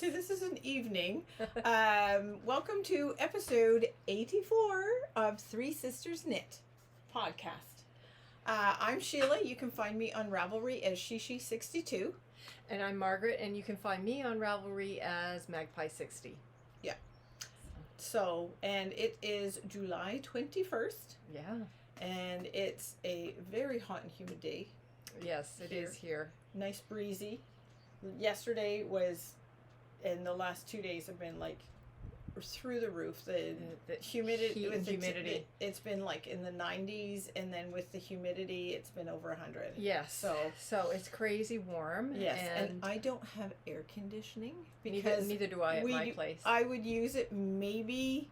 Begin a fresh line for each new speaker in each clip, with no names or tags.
Actually, this is an evening. Welcome to episode 84 of Three Sisters Knit podcast. I'm Sheila. You can find me on Ravelry as Shishi62.
And I'm Margaret, and you can find me on Ravelry as Magpie60.
Yeah. So, and it is July 21st.
Yeah.
And it's a very hot and humid day.
Yes, it is here.
Nice breezy. Yesterday was, and the last 2 days have been like through the roof. The humidity, it's been like in the 90s, and then with the humidity, it's been over 100.
Yes. So it's crazy warm.
Yes, and I don't have air conditioning because
neither do I at my place.
I would use it maybe.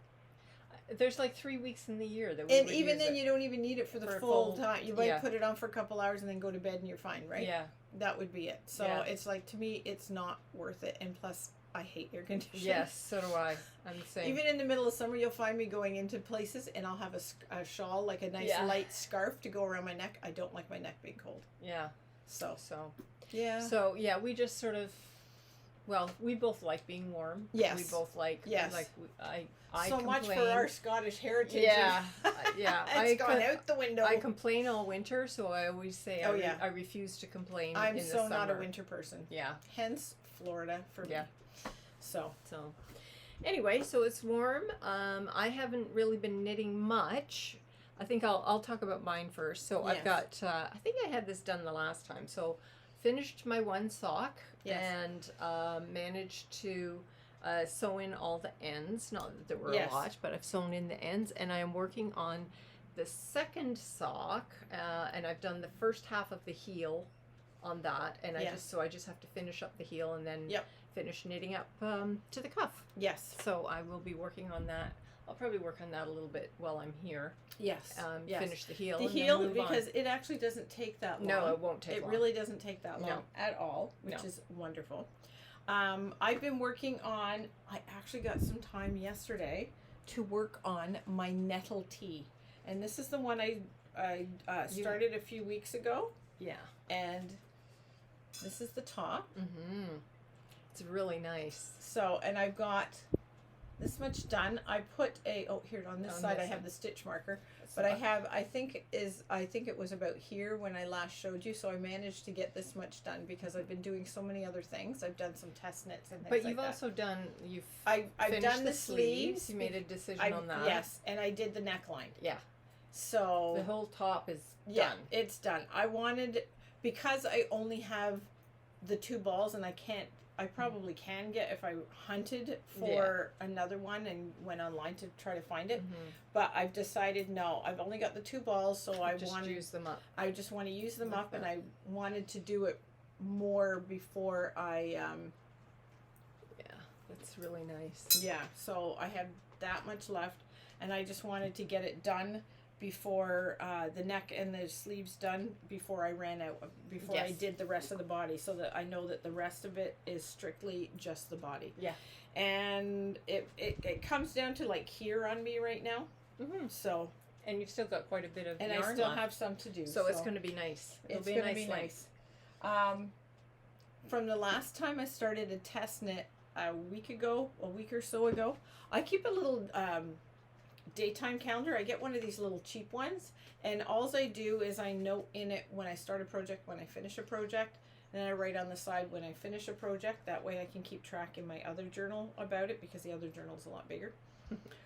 There's like 3 weeks in the year that
and even then you don't even need it for the full time. You might put it on for a couple hours and then go to bed and you're fine, right?
Yeah.
That would be it. So it's like, to me, it's not worth it. And plus, I hate air conditioning.
Yes, so do I. I'm the same.
Even in the middle of summer, you'll find me going into places and I'll have a shawl, like a nice light scarf to go around my neck. I don't like my neck being cold.
Yeah.
So
we just sort of, well, we both like being warm.
Yes.
We both like, I
so
complain.
much for our Scottish heritage.
Yeah. Yeah.
It's gone out the window.
I complain all winter, so I always say I refuse to complain
I'm
in the
so
summer.
not a winter person.
Yeah.
Hence Florida for me. So
anyway, so it's warm. I haven't really been knitting much. I think I'll talk about mine first. So I've got, I think I had this done the last time. So finished my one sock and managed to sew in all the ends. Not that there were a lot, but I've sewn in the ends, and I am working on the second sock, and I've done the first half of the heel on that, and I just have to finish up the heel and then finish knitting up to the cuff.
Yes.
So I will be working on that. I'll probably work on that a little bit while I'm here.
Yes.
Finish the heel.
The
and
heel,
then move
because
on.
it actually doesn't take that long.
No, it won't take long.
It really doesn't take that long at all, which is wonderful. I've been working on, I actually got some time yesterday to work on my nettle tee. And this is the one I started a few weeks ago.
Yeah.
And this is the top.
Mm-hmm. It's really nice.
So, and I've got this much done. I put here on this side I have the stitch marker. But I think it was about here when I last showed you, so I managed to get this much done because I've been doing so many other things. I've done some test knits and things like that.
But you've also done,
I've done the sleeves.
You made a decision on that.
Yes, and I did the neckline.
Yeah.
So
the whole top is done.
Yeah, it's done. I wanted, because I only have the two balls and I probably can get if I hunted for another one and went online to try to find it. Mm-hmm. But I've decided no, I've only got the two balls, so I want to
use them up.
I just want to use them up, and I wanted to do it more before I
yeah, that's really nice.
Yeah, so I had that much left, and I just wanted to get it done before the neck and the sleeves done before I ran out, before I did the rest of the body, so that I know that the rest of it is strictly just the body.
Yeah. And
it comes down to like here on me right now.
Mm-hmm.
So.
And you've still got quite a bit of yarn
I still
left.
have some to do.
So it's going to be nice.
It'll be nice. From the last time I started a test knit a week or so ago, I keep a little daytime calendar. I get one of these little cheap ones, and all I do is I note in it when I start a project, when I finish a project, and then I write on the side when I finish a project. That way I can keep track in my other journal about it, because the other journal is a lot bigger.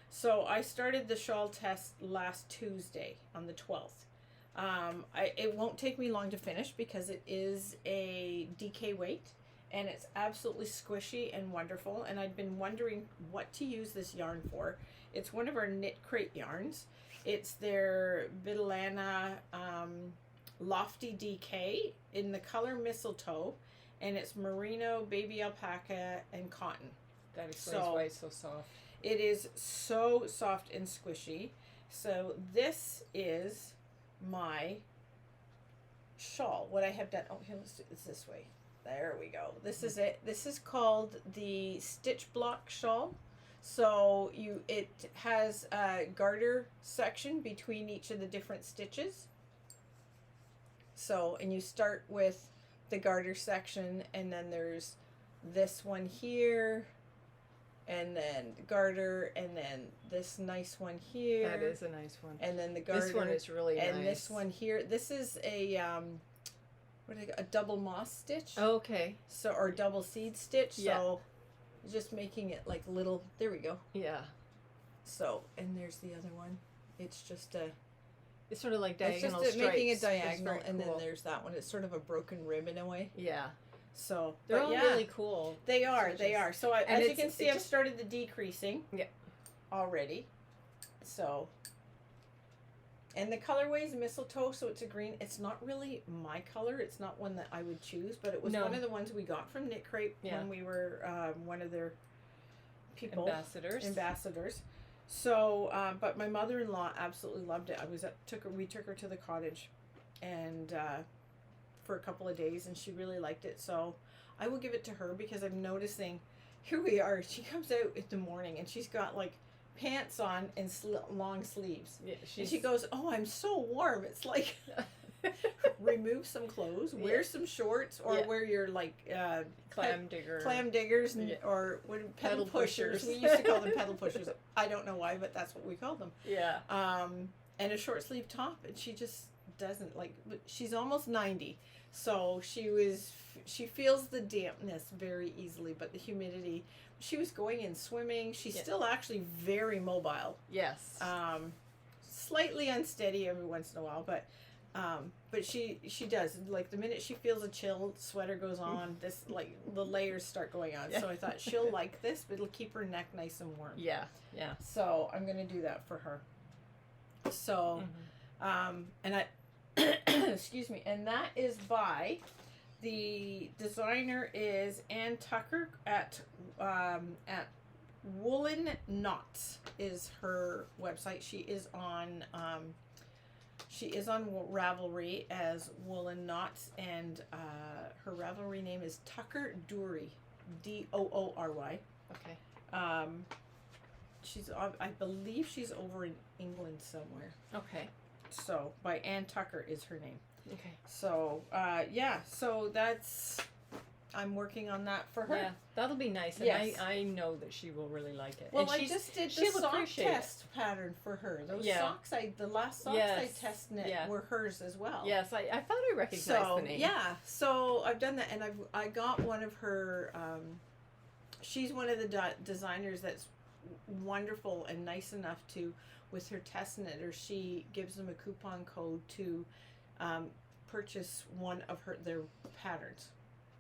So I started the shawl test last Tuesday on the 12th. It won't take me long to finish because it is a DK weight, and it's absolutely squishy and wonderful, and I'd been wondering what to use this yarn for. It's one of our Knit Crate yarns. It's their Vitalana Lofty DK in the color Mistletoe, and it's merino, baby alpaca, and cotton.
That explains why it's so soft.
It is so soft and squishy. So this is my shawl. What I have done, here, let's do this this way. There we go. This is it. This is called the Stitch Block Shawl. So it has a garter section between each of the different stitches. So, and you start with the garter section, and then there's this one here, and then garter, and then this nice one here.
That is a nice one.
And then the garter.
This one is really nice.
And this one here. This is a a double moss stitch.
Okay.
So, or double seed stitch.
Yeah.
So just making it like little, there we go.
Yeah.
So, and there's the other one. It's just a,
it's sort of like
it's
diagonal
just
stripes.
making a
It's
diagonal,
very
and then
cool.
there's that one. It's sort of a broken rib in a way.
Yeah.
So,
They're
but
all
yeah,
really cool.
they are,
stitches.
they are. So,
And
as you
it's-
can see,
it
I've
just-
started the decreasing.
Yeah.
Already. So, and the colorway is mistletoe, so it's a green. It's not really my color. It's not one that I would choose, but it was
No.
one of the ones we got from Knit Crate when we were one of their people ambassadors. So, but my mother-in-law absolutely loved it. We took her to the cottage, and for a couple of days, and she really liked it. So, I will give it to her because I'm noticing. Here we are. She comes out in the morning, and she's got like pants on and long sleeves.
Yeah,
And she goes, "Oh, I'm so warm." It's like, remove some clothes, wear some shorts, or wear your like
clam
diggers, and,
Yeah.
or what, pedal
Pedal
pushers.
pushers.
We used to call them pedal pushers. I don't know why, but that's what we called them.
Yeah.
And a short sleeve top, and she just doesn't like. She's almost 90, so she feels the dampness very easily, but the humidity. She was going in swimming. She's still actually very mobile.
Yes.
Slightly unsteady every once in a while, but she does, like the minute she feels a chill, sweater goes on, this like the layers start going on. So I thought she'll like this, but it'll keep her neck nice and warm.
Yeah. Yeah.
So I'm gonna do that for her. So and I excuse me, and that is by the designer is Ann Tucker at Woolen Knots is her website. She is on Ravelry as Woolen Knots, and her Ravelry name is Tucker Doory, Doory.
Okay.
I believe she's over in England somewhere.
Okay.
So by Ann Tucker is her name.
Okay.
So so that's, I'm working on that for her.
Yeah, that'll be nice, and
Yes.
I know that she will really like it.
Well,
and
I just did the
she'll
sock
appreciate it.
test pattern for her. Those
Yeah.
socks, the last socks I test knit were hers as well.
Yes, I thought I recognized the name.
Yeah, so I've done that, and I got one of her. She's one of the designers that's wonderful and nice enough to, with her test knitter, she gives them a coupon code to purchase one of their patterns.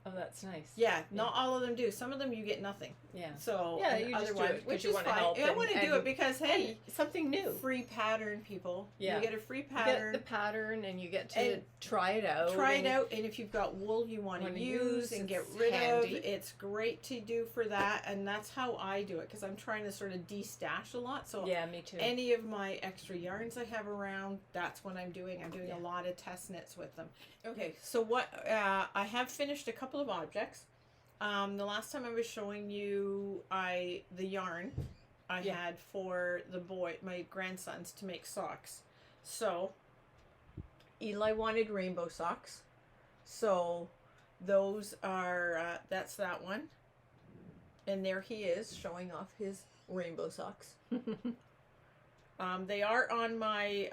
Oh, that's nice.
Yeah, not all of them do. Some of them you get nothing.
Yeah.
So
Yeah, you just do it 'cause
which
you
is
wanna
fine.
help
I want to do it
and-
because hey,
something new.
free pattern, people.
Yeah.
You get a free
You
pattern.
get the pattern, and you get to
And
try it out.
Try it out, and if you've got wool you want to
wanna
use
use,
and get
it's
rid
handy.
of, it's great to do for that, and that's how I do it because I'm trying to sort of de-stash a lot. So
Yeah, me too.
any of my extra yarns I have around, that's what I'm doing. I'm doing a lot of test knits with them. Okay, so what I have finished a couple of objects. The last time I was showing you the yarn I had for my grandsons to make socks. So Eli wanted rainbow socks. So those are that's that one. And there he is showing off his rainbow socks. They are on my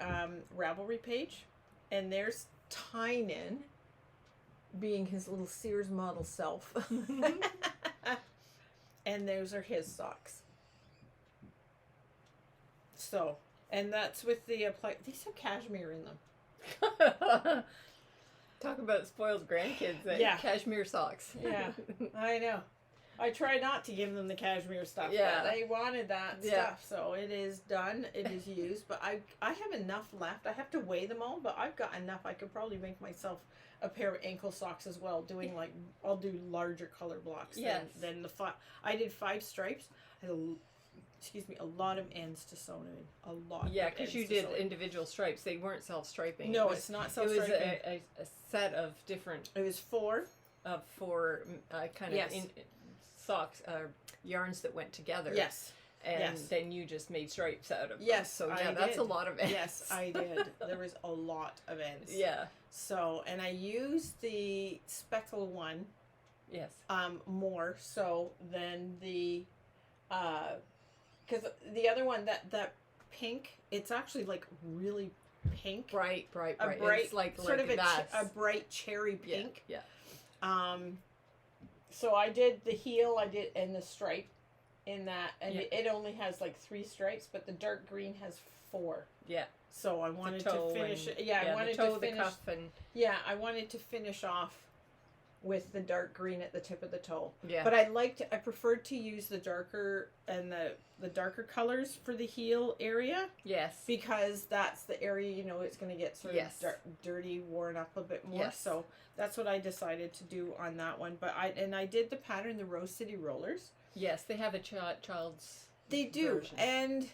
Ravelry page, and there's Tynan being his little Sears model self. And those are his socks. So, and that's with the these have cashmere in them.
Talk about spoiled grandkids. Cashmere socks.
Yeah, I know. I try not to give them the cashmere stuff,
Yeah.
but they wanted that
Yeah.
stuff, so it is done. It is used, but I have enough left. I have to weigh them all, but I've got enough. I could probably make myself a pair of ankle socks as well. Doing like I'll do larger color blocks.
Yes.
Than the I did 5 stripes. I had a lot of ends to sew in. A lot.
Yeah,
of
because
ends
you
to
did
sew in.
individual stripes. They weren't self-striping.
No,
It was-
it's not
It
self-striping.
was a set of different
It was 4.
for kind of
Yes.
socks yarns that went together.
Yes.
And
Yes.
then you just made stripes out of them.
Yes,
So
I
that's
did.
a lot of ends.
Yes, I did. There was a lot of ends.
Yeah.
So, and I used the speckle one
Yes.
More so than the, because the other one, that pink, it's actually like really pink,
Bright.
a bright,
It's like
sort of
that's,
a bright cherry pink.
Yeah.
So I did the heel, and the stripe in that, and
Yeah.
it only has like 3 stripes, but the dark green has 4.
Yeah.
So I wanted
The toe
to finish
and,
it. Yeah, I wanted
the toe,
to finish.
the cuff, and
I wanted to finish off with the dark green at the tip of the toe.
yeah.
But I preferred to use the darker and the darker colors for the heel area,
yes.
because that's the area, it's going to get sort
Yes.
of dirty, worn up a bit more.
Yes.
So that's what I decided to do on that one. But I did the pattern, the Rose City Rollers.
Yes, they have a child's.
They do,
version.
and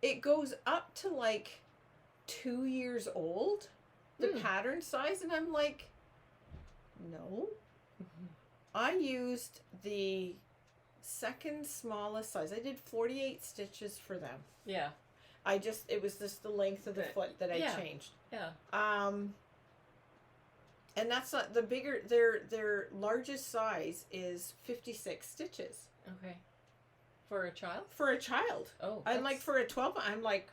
it goes up to like 2 years old, the pattern size, and I'm like, no. I used the second smallest size. I did 48 stitches for them.
Yeah.
It was just the length of the foot that I changed.
Yeah.
And that's not the bigger, their largest size is 56 stitches.
Okay. For a child?
For a child.
Oh.
I'm like, for a 12, I'm like,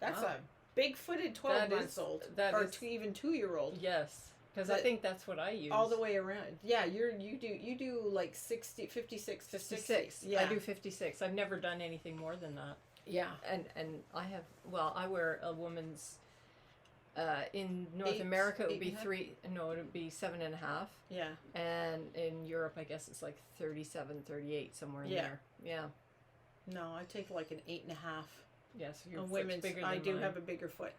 that's a big-footed 12 months old. Or even 2-year-old.
Yes. Because I think that's what I use.
All the way around. Yeah, you do like 56 to 60. Yeah.
I do 56. I've never done anything more than that.
Yeah.
And I wear a woman's, in North
8,
America it would
8
be it would be 7.5.
Yeah.
And in Europe I guess it's like 37, 38, somewhere in there. Yeah.
No, I take like an 8.5.
Yes, your foot's
women's.
bigger than
I do
mine.
have a bigger foot.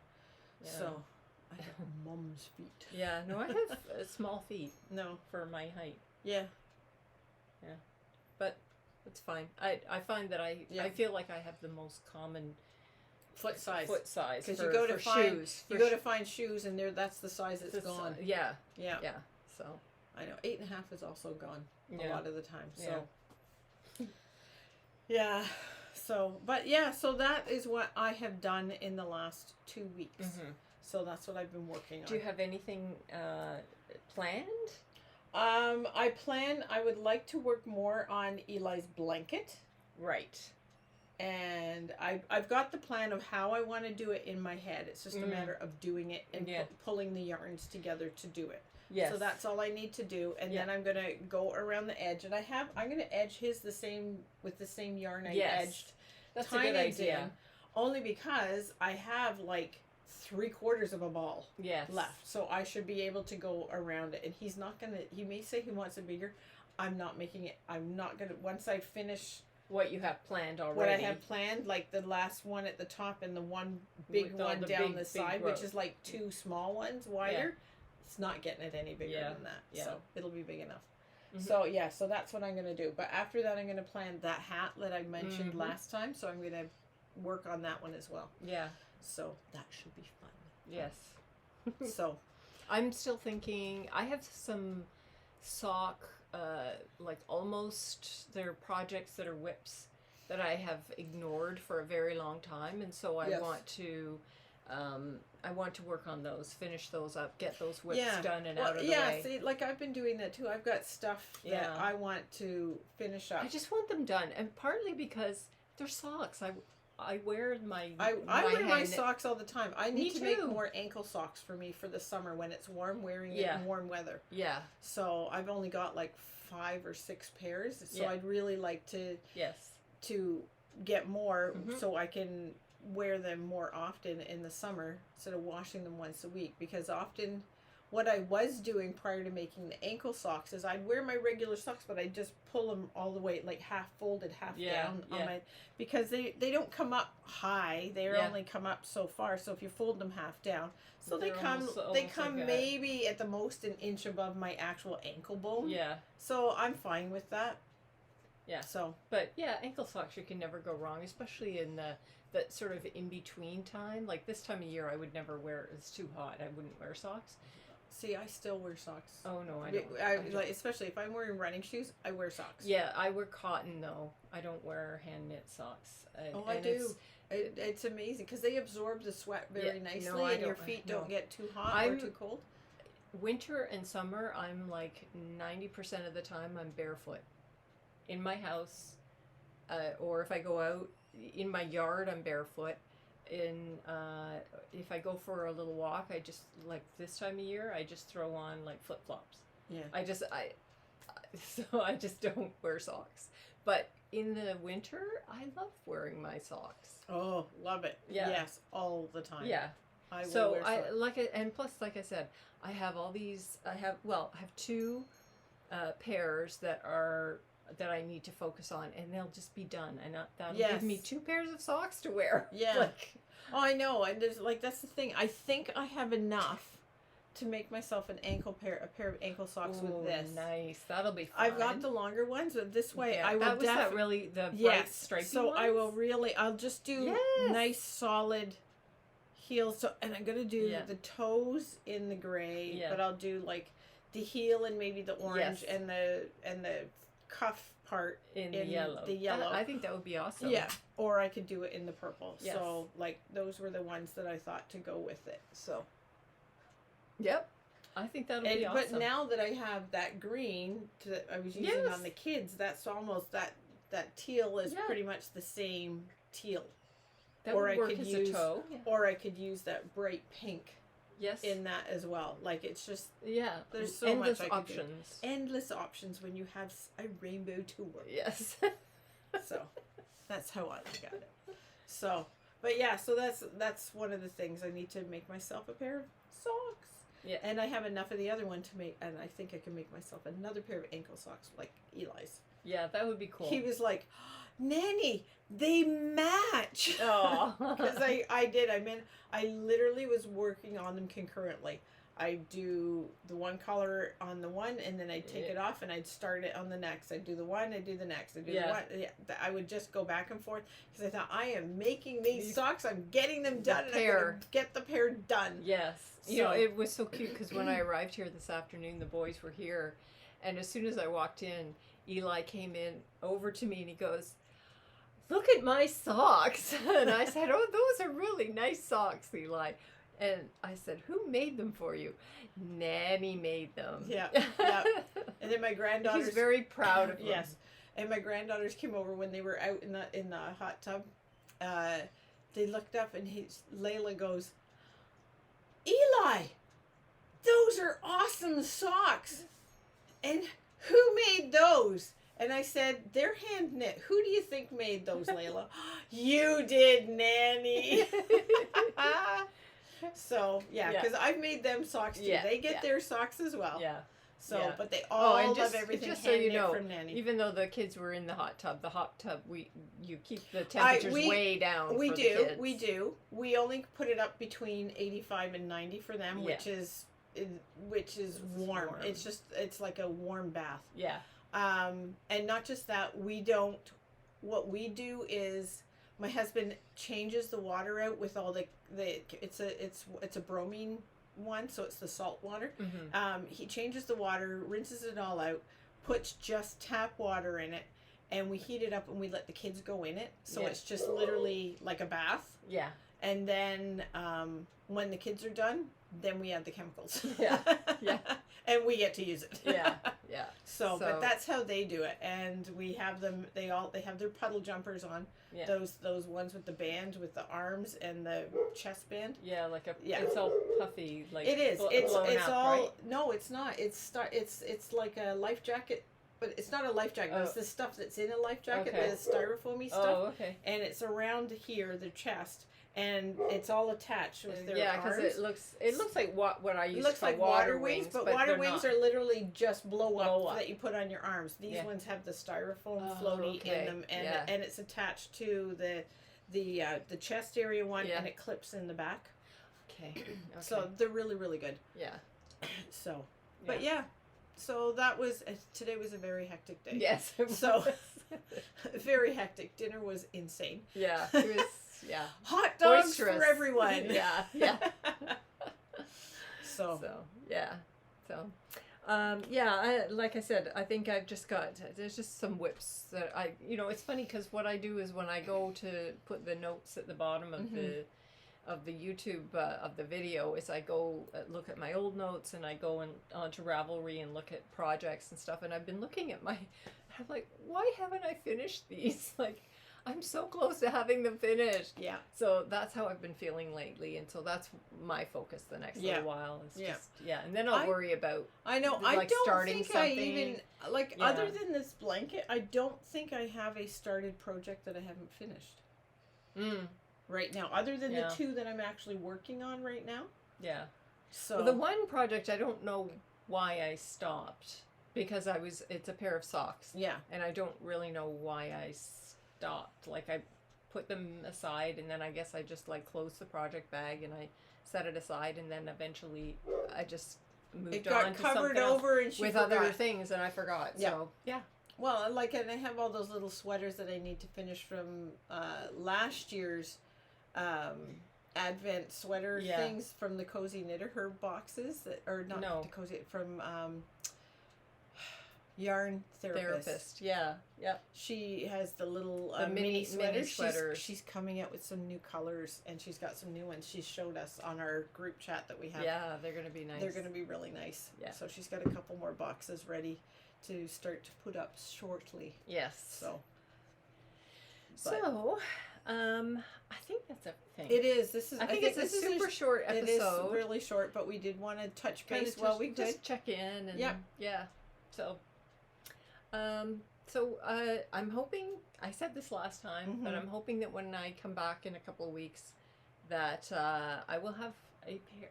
Yeah.
So I have mom's feet.
Yeah, no, I have small feet
No.
for my height.
Yeah.
But it's fine. I find that I feel like I have the most common
Foot size.
Because
you go to find
shoes.
you go to find shoes, and that's the size it's gone.
Yeah.
Yeah.
Yeah. So
I know 8.5 is also gone a lot of the time. So
Yeah.
yeah. So so that is what I have done in the last 2 weeks.
Mhm.
So that's what I've been working on.
Do you have anything planned?
I would like to work more on Eli's blanket.
Right.
And I've got the plan of how I want to do it in my head. It's just a matter of doing it and pulling the yarns together to do it.
Yes.
So that's all I need to do, and then I'm gonna go around the edge, and I'm gonna edge his with the same yarn I edged.
That's a good idea.
Only because I have like 3/4 of a ball left, so I should be able to go around it. And he's not gonna. He may say he wants it bigger. I'm not making it. I'm not gonna. Once I finish
what you have planned already.
What I have planned, like the last one at the top and the one big one down the side, which is like 2 small ones wider. It's not getting it any bigger than that.
Yeah.
So it'll be big enough.
Mm-hmm.
So that's what I'm going to do. But after that, I'm going to plan that hat that I mentioned last time. So I'm going to work on that one as well.
Yeah.
So that should be fun.
Yes.
So
I'm still thinking, I have some sock, like almost, they're projects that are whips that I have ignored for a very long time. And so I want to work on those, finish those up, get those whips done and out of the way.
See, like I've been doing that too. I've got stuff that I want to finish up.
I just want them done, and partly because they're socks. I wear my
I wear my socks all the time. I need to make more ankle socks for me for the summer when it's warm, wearing it in warm weather.
Yeah.
So I've only got like 5 or 6 pairs. So I'd really like to get more so I can wear them more often in the summer instead of washing them once a week, because often what I was doing prior to making the ankle socks is I'd wear my regular socks, but I'd just pull them all the way, like half folded, half down on my, because they don't come up high. They only come up so far. So if you fold them half down, so they come like maybe at the most an inch above my actual ankle bone.
Yeah.
So I'm fine with that.
Yeah.
So,
but ankle socks, you can never go wrong, especially in that sort of in between time. Like this time of year, I would never wear. It's too hot. I wouldn't wear socks.
See, I still wear socks.
Oh no, I don't.
I like, especially if I'm wearing running shoes, I wear socks.
Yeah, I wear cotton though. I don't wear hand knit socks.
I do. It's amazing because they absorb the sweat very nicely, and your feet don't get too hot or too cold.
winter and summer, I'm like 90% of the time I'm barefoot in my house, or if I go out in my yard, I'm barefoot. If I go for a little walk, I just, like this time of year, I just throw on like flip flops.
Yeah.
So I just don't wear socks. But in the winter, I love wearing my socks.
Oh, love it.
Yeah.
Yes, all the time.
Yeah.
I will
So
wear socks.
and plus, like I said, I have all these. I have two pairs that I need to focus on, and they'll just be done, and that'll give me 2 pairs of socks to wear.
Yeah.
Like,
oh, I know, and there's like that's the thing. I think I have enough to make myself a pair of ankle socks with this.
Nice. That'll be fun.
I've got the longer ones, but this way
Yeah,
I will
that was that really the bright stripy
So
ones?
I will I'll just do nice solid heels. So, and I'm gonna do the toes in the gray, but I'll do like the heel and maybe the orange and the cuff part
in the yellow. I think that would be awesome.
Yeah, or I could do it in the purple.
Yes.
So like those were the ones that I thought to go with it. So.
Yep. I think that'll be awesome.
But now that I have that green that I was using on the kids, that's almost that teal is pretty much the same teal.
That would work as a toe.
Or I could use that bright pink.
Yes.
In that as well. Like it's just there's so
endless
much I
options.
Could do. Endless options when you have a rainbow tour.
Yes.
So that's how I look at it. So, but yeah, so that's one of the things I need to make myself a pair of socks.
Yeah.
And I have enough of the other one to make, and I think I can make myself another pair of ankle socks like Eli's.
Yeah, that would be cool.
He was like, Nanny, they match.
Oh.
Because I literally was working on them concurrently. I'd do the one color on the one, and then I'd take it off, and I'd start it on the next. I'd do the one, I'd do the next. I'd do the one. Yeah, I would just go back and forth, because I thought, I am making these socks. I'm getting them done, and I'm going to get the pair done.
Yes. You know, it was so cute, because when I arrived here this afternoon, the boys were here, and as soon as I walked in, Eli came in over to me, and he goes, "Look at my socks." And I said, "Oh, those are really nice socks, Eli." And I said, "Who made them for you?" "Nanny made them."
Yeah. And then my granddaughters.
He's very proud of them.
Yes. And my granddaughters came over when they were out in the hot tub. They looked up, and Layla goes, "Eli, those are awesome socks. And who made those?" And I said, "They're hand knit. Who do you think made those, Layla?" "You did, Nanny." So, because I've made them socks too. They get their socks as well.
Yeah.
So, but they all love everything
just
hand
so you
knit
know,
from Nanny.
even though the kids were in the hot tub, you keep the temperatures way down.
We
for
do.
The kids.
We do. We only put it up between 85 and 90 for them, which is warm. It's like a warm bath.
Yeah.
And not just that, what we do is my husband changes the water out with all it's a bromine one, so it's the salt water.
Mm-hmm.
He changes the water, rinses it all out, puts just tap water in it, and we heat it up, and we let the kids go in it, so it's just literally like a bath.
Yeah.
And then when the kids are done, then we add the chemicals.
Yeah. Yeah.
And we get to use it.
Yeah. Yeah.
So, but that's how they do it, and we have them. They have their puddle jumpers on. Yeah. Those ones with the band, with the arms and the chest band.
Yeah, it's all puffy, like
it is. It's
all
right? No, it's not. It's like a life jacket, but it's not a life jacket. It's the stuff that's in a life jacket, the styrofoamy stuff.
Oh, okay.
And it's around here, the chest. And it's all attached with their arms.
Because it looks like what I use.
It looks like water wings, but water wings are literally just blow up that you put on your arms. These ones have the styrofoam floaty in them, and it's attached to the chest area one, and it clips in the back.
Okay.
So they're really, really good.
Yeah.
So, but so that was today was a very hectic day.
Yes.
So very hectic. Dinner was insane.
Yeah. It was. Yeah.
Hot dogs
boisterous
for everyone.
Yeah. So. Like I said, I think there's just some whips that it's funny because what I do is when I go to put the notes at the bottom of of the YouTube of the video is I go look at my old notes, and I go onto Ravelry and look at projects and stuff. And I've been looking at I'm like, why haven't I finished these? Like, I'm so close to having them finished.
Yeah.
So that's how I've been feeling lately, and so that's my focus the next little while. Is just and then I'll worry about.
I know.
Like
I don't
starting
think
something.
I even other than this blanket. I don't think I have a started project that I haven't finished right now, other than the 2 that I'm actually working on right now.
Yeah.
So
well, the one project I don't know why I stopped, because it's a pair of socks.
Yeah.
And I don't really know why I stopped. Like, I put them aside, and then I guess I just like closed the project bag and I set it aside, and then eventually I just moved
it got
on to
covered
something
over and she
with
forgot.
other things, and I forgot.
Yeah.
So yeah.
Well, like, and I have all those little sweaters that I need to finish from last year's Advent sweater things from the Cozy Knitter, her boxes that, or not the Cozy, from Yarn Therapist.
Yeah.
She has the little
The
mini sweaters.
sweaters.
She's coming out with some new colors, and she's got some new ones. She showed us on our group chat that we have.
Yeah, they're gonna be nice.
They're gonna be really nice.
Yeah.
So she's got a couple more boxes ready to start to put up shortly.
Yes.
So,
I think that's everything.
it is. This is.
I think it's a super short episode.
It is really short, but we did want to touch base while we could.
Just check in and yeah. So, I'm hoping, I said this last time, but I'm hoping that when I come back in a couple of weeks, that I will have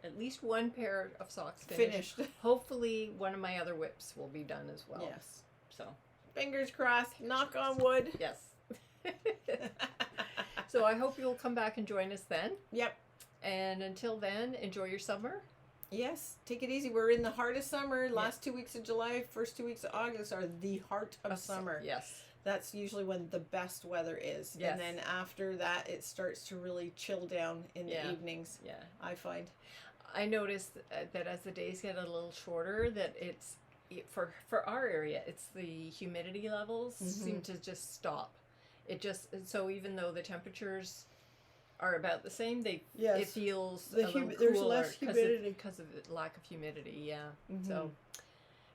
at least one pair of socks finished. Hopefully, one of my other whips will be done as well.
Yes.
So,
fingers crossed. Knock on wood.
yes. So I hope you'll come back and join us then.
Yep.
And until then, enjoy your summer.
Yes, take it easy. We're in the heart of summer. Last 2 weeks of July, first 2 weeks of August are the heart of summer.
Yes.
That's usually when the best weather is.
Yes.
And then after that, it starts to really chill down in the evenings.
Yeah.
I find.
I noticed that as the days get a little shorter, that for our area, it's the humidity levels seem to just stop. So even though the temperatures are about the same, it feels a little cooler.
There's less humidity
because of the lack of humidity. Yeah. So,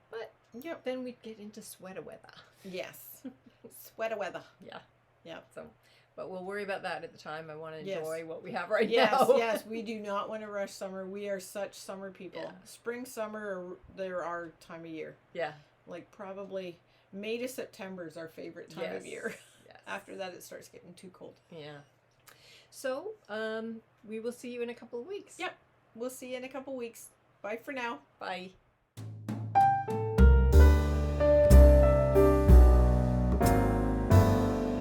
but then we'd get into sweater weather.
Yes, sweater weather.
Yeah. So, but we'll worry about that at the time. I want to enjoy what we have right now.
Yes, we do not want to rush summer. We are such summer people.
Yeah.
Spring, summer, they're our time of year.
Yeah.
Like probably May to September is our favorite time of year. Yes. After that, it starts getting too cold.
Yeah. So, we will see you in a couple of weeks.
Yep. We'll see you in a couple of weeks. Bye for now.
Bye.